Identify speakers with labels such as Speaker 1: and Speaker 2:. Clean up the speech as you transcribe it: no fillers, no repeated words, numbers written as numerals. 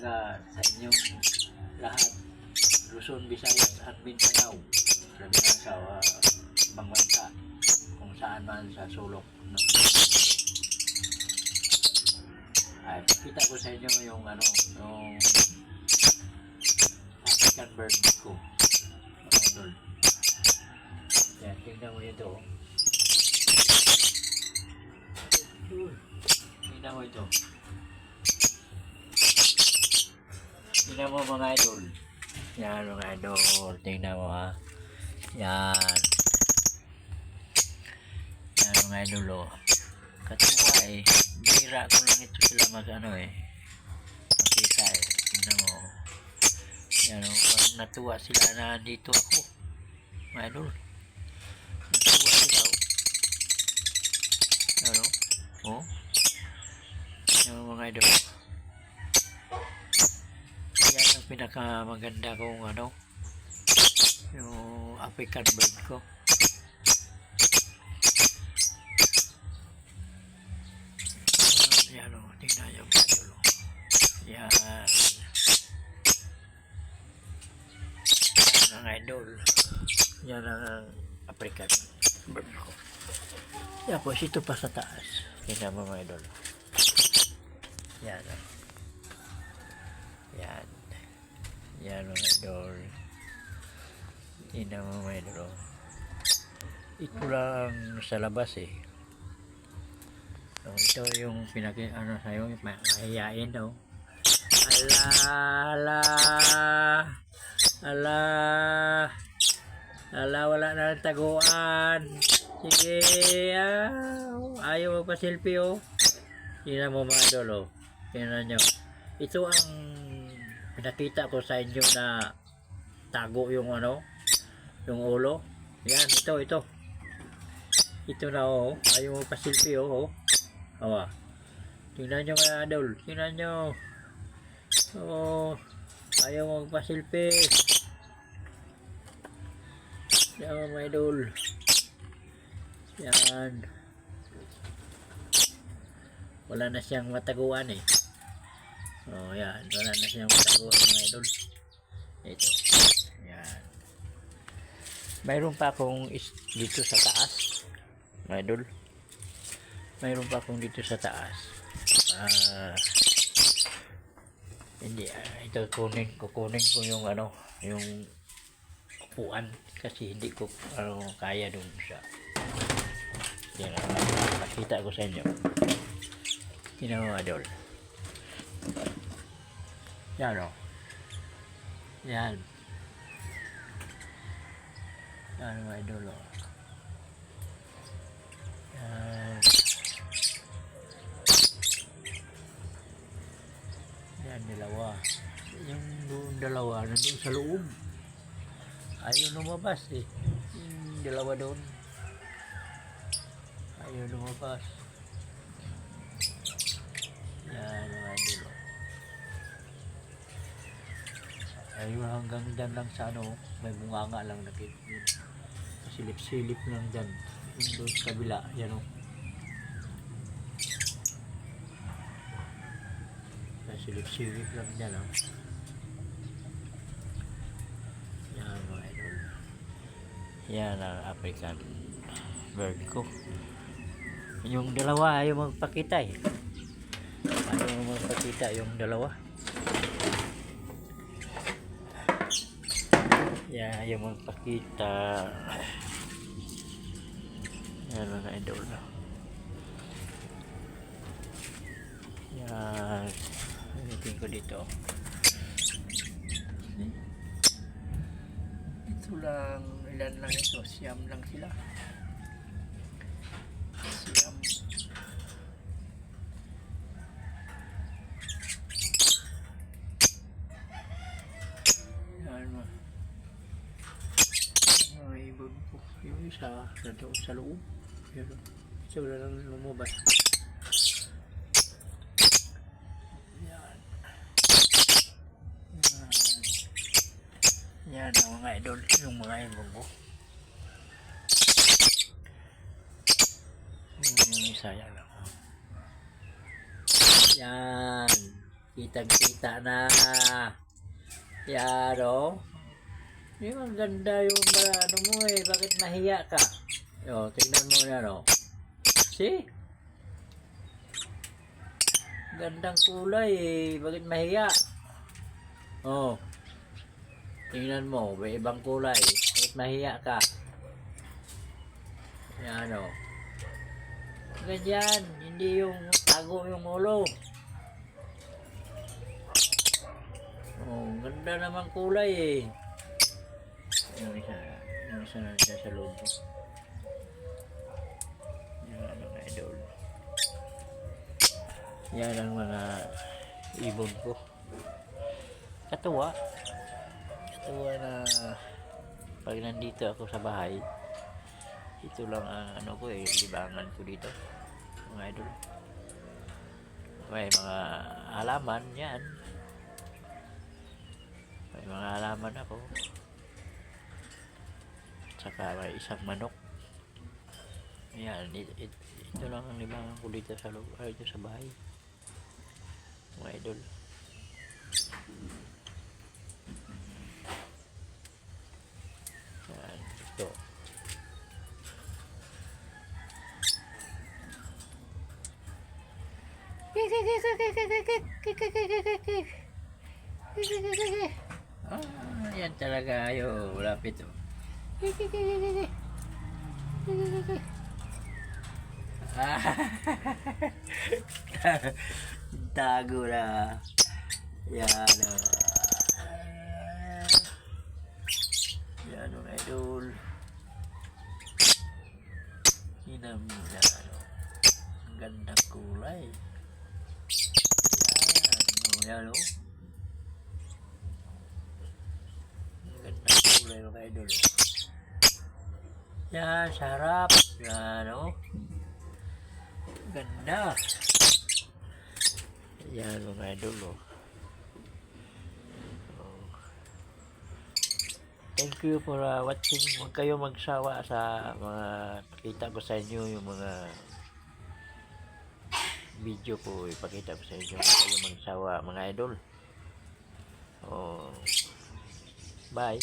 Speaker 1: umaga sa inyong lahat, Luzon, Visayas at Mindanao. Sabi nga sa Bangbansa, kung saan man sa sulok ng ay pakita ko sa inyo yung yung African bird ko, mga idol. Yan, tingnan mo ito. Tingnan mo ito. Tingnan mo mga idol. Yan mga idol. Tingnan mo ha. Yan. Yan mga idol o. Katuwa eh. Bira ko lang ito sila makita eh. Tingnan mo. Yan o. Parang natuwa sila na dito ako. Mga idol. Natuwa sila o. Yan o. Oh. Yan mga idol. Yan ang pinakamaganda kong yung African bird ko. Yan o, tingnan nyo mga idol. Yan. Yan ang idol. Yan ang African bird ko. Tapos ito pa sa taas. Tingnan mo mga idol. Yan o. Yan. Yan mga idol. Tingnan mo mga idol. Ito lang sa labas eh. So, ito yung sa'yo, mahihayain daw. Ala, wala na ng taguan. Sige, ayaw magpa-selfie oh. Tingnan mo mga idol oh. Tingnan nyo. Ito ang pinakita ko sa inyo na tago yung yung ulo. Yan, ito. Ito na oh. Ayaw magpa-selfie oh. Awa. Tingnan nyo mga idol. Tingnan nyo. Oh. Ayaw magpa-selfie. Yan mga idol. Yan. Wala na siyang mataguan eh. Oh, yan. Wala na siyang mataguan mga idol. Ito. Yan. Mayroon pa akong dito sa taas. Mga idol. Mayroon pa akong dito sa taas. Hindi. Ito kukunin ko yung yung upuan. Kasi hindi ko kaya dun siya. Yan. Makita ko sa inyo. Tingnan mo idol. Yan o. Yan. Yan mga idol o. Yan. Yan dalawa. Yung dalawa nandun sa loob. Ayaw lumabas eh. Yung dalawa doon. Ayaw lumabas. Yan mga idol. Ayun hanggang dyan lang sa may bunganga lang nakikita. Silip-silip lang dyan. Yung doon sa kabila. Yan o. Silip-silip lang dyan o. Yan mga idol. Yan ang African bird ko. Yung dalawa ayaw magpakita eh. Ayaw magpakita yung dalawa. Yan, ayaw magpakita. Yan mga idol. Yan. Initin ko dito. Ito lang. Ilan lang ito. Siyam lang sila. Siyam. Yan mga. Mga ibag po. Yung isa doon sa loob. Yan. Isa wala lang lumabas. Yan ang mga idol, yung mga ibon ko. Yung isa yan lang. Yan. Kitang-kita na. Yan, oh. Yung ang ganda yung ano mo eh. Bakit mahiya ka? O, tingnan mo yan, oh. See? Gandang kulay eh. Bakit mahiya? Oh. Tingnan mo, may ibang kulay. Bakit mahiya ka? Yan, oh. Ganyan. Hindi yung tago yung ulo. Oh, ganda naman kulay eh. Yung isa na siya sa loob. Yan ang idol. Yan ang mga ibon ko. Katuwa na pag nandito ako sa bahay, ito lang ang ano ko eh, libangan ko dito, mga idol. May mga halaman yan. May mga halaman ako. Saka may isang manok. Ayan, ito lang ang libangan ko dito sa loob, dito sa bahay, mga idol. Ayan, ito. Yan talaga ayo, lapit oh. Tago na. Yan oh. Yan oh, idol. Hinam na ano. Ang gandang kulay. Yan oh. Ang gandang kulay mga idol. Yan, sarap. Yan oh. Ganda. Yan mga idol oh. Thank you for watching. Huwag kayo magsawa sa mga pakita ko sa inyo, yung mga video ko ipakita ko sa inyo. Huwag kayo magsawa mga idol. Oh, bye.